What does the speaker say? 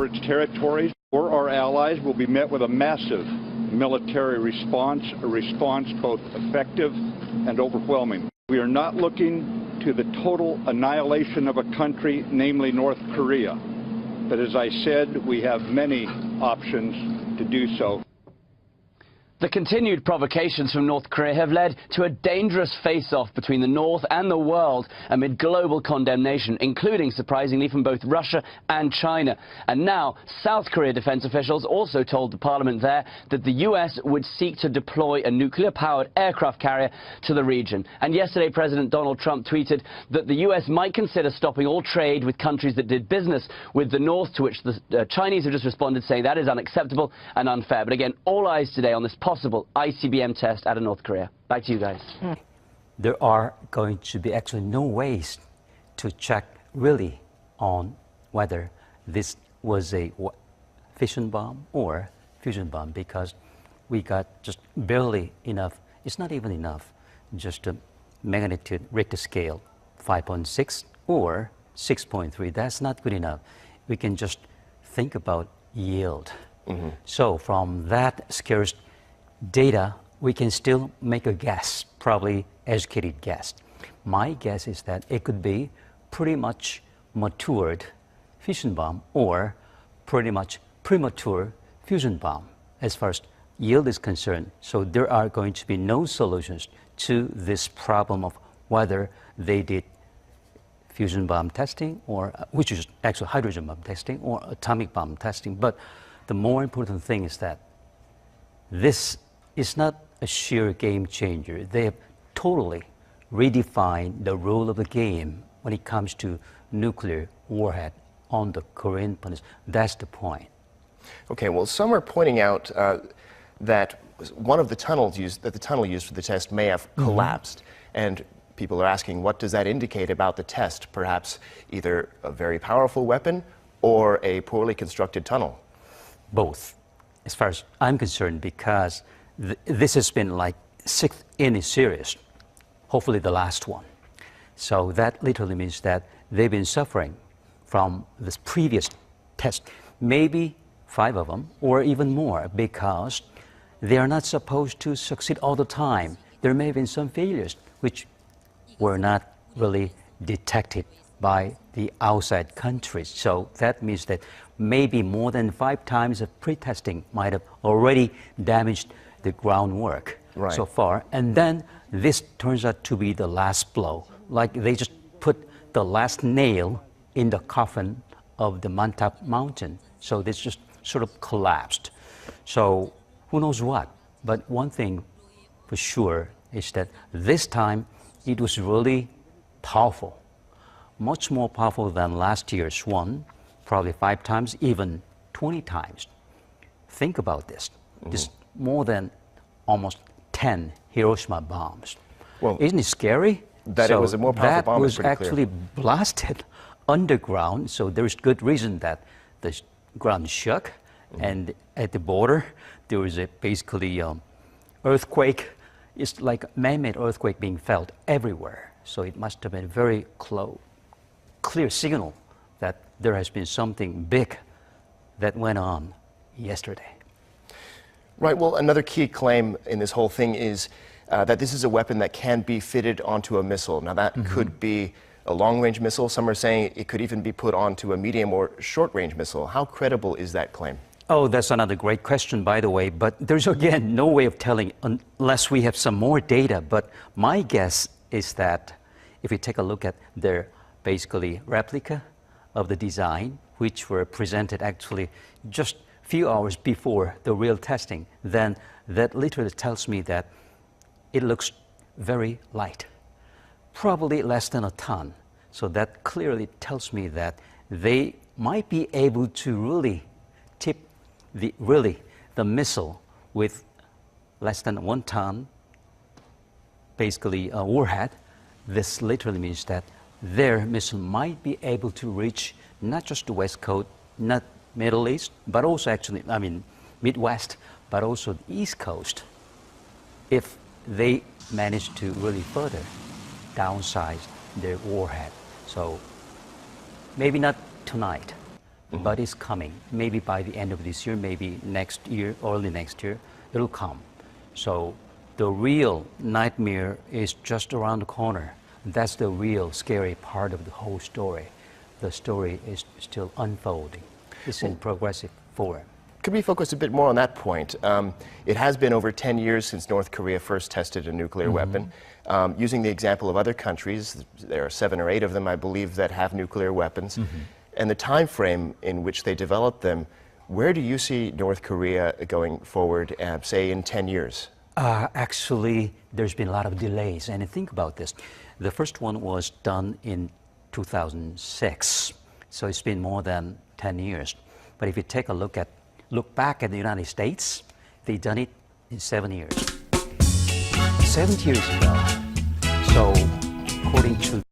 for its territories or our allies will be met with a massive military response, a response both effective and overwhelming. We are not looking to the total annihilation of a country, namely North Korea. But as I said, we have many options to do so. The continued provocations from North Korea have led to a dangerous face-off between the North and the world amid global condemnation, including, surprisingly, from both Russia and China. And now, South Korea defense officials also told the parliament there that the U.S. would seek to deploy a nuclear-powered aircraft carrier to the region. And yesterday, President Donald Trump tweeted that the U.S. might consider stopping all trade with countries that did business with the North, to which the Chinese have just responded, saying that is unacceptable and unfair. But again, all eyes today on this possible ICBM test out of North Korea. Back to you guys. There are going to be actually no ways to check really on whether this was a fission bomb or fusion bomb, because we got just barely enough. It's not even enough, just a magnitude Richter scale 5.6 or 6.3. That's not good enough. We can just think about yield. So from that scarce data, we can still make a guess, probably educated guess. My guess is that it could be pretty much matured fission bomb or pretty much premature fusion bomb as far as yield is concerned. So there are going to be no solutions to this problem of whether they did fusion bomb testing, or which is actually hydrogen bomb testing, or atomic bomb testing. But the more important thing is that this is not a sheer game changer. They have totally redefined the rule of the game when it comes to nuclear warhead on the Korean Peninsula. That's the point. Okay, well, some are pointing out that one of the tunnels used, that the tunnel used for the test may have collapsed. And people are asking, what does that indicate about the test? Perhaps either a very powerful weapon or a poorly constructed tunnel? Both, as far as I'm concerned, because this has been like sixth in a series, hopefully the last one. So that literally means that they've been suffering from this previous test, maybe 5 of them or even more, because they are not supposed to succeed all the time. There may have been some failures which were not really detected by the outside countries. So that means that maybe more than 5 times of pre-testing might have already damaged the groundwork so far. And then this turns out to be the last blow. Like they just put the last nail in the coffin of the Mantap Mountain. So this just sort of collapsed. So who knows what? But one thing for sure is that this time it was really powerful. Much more powerful than last year's one, probably 5 times, even 20 times. Think about this. This more than almost 10 Hiroshima bombs. Well, isn't it scary? That it was a more powerful bomb is pretty clear. That was actually blasted underground, so there's good reason that the ground shook. And at the border, there was a basically earthquake. It's like a man-made earthquake being felt everywhere. So it must have been a very clear signal that there has been something big that went on yesterday. Right, well, another key claim in this whole thing is that this is a weapon that can be fitted onto a missile. Now that could be a long-range missile. Some are saying it could even be put onto a medium or short-range missile. How credible is that claim? Oh, that's another great question, by the way. But there's, again, no way of telling unless we have some more data. But my guess is that if you take a look at their basically replica of the design, which were presented actually just a few hours before the real testing, then that literally tells me that it looks very light, probably less than a ton. So that clearly tells me that they might be able to really tip the missile with less than 1 ton, basically a warhead. This literally means that their missile might be able to reach not just the West Coast, not Middle East, but also actually, I mean, Midwest, but also the East Coast, if they manage to really further downsize their warhead. So maybe not tonight, but it's coming. Maybe by the end of this year, maybe next year, early next year, it'll come. So the real nightmare is just around the corner. That's the real scary part of the whole story. The story is still unfolding. It's in progressive form. Could we focus a bit more on that point? It has been over 10 years since North Korea first tested a nuclear weapon. Using the example of other countries, there are 7 or 8 of them, I believe, that have nuclear weapons. And the time frame in which they developed them, where do you see North Korea going forward, say, in 10 years? Actually, there's been a lot of delays. And think about this. The first one was done in 2006. So it's been more than 10 years. But if you take a look back at the United States, they done it in 7 years. 7 years ago. So according to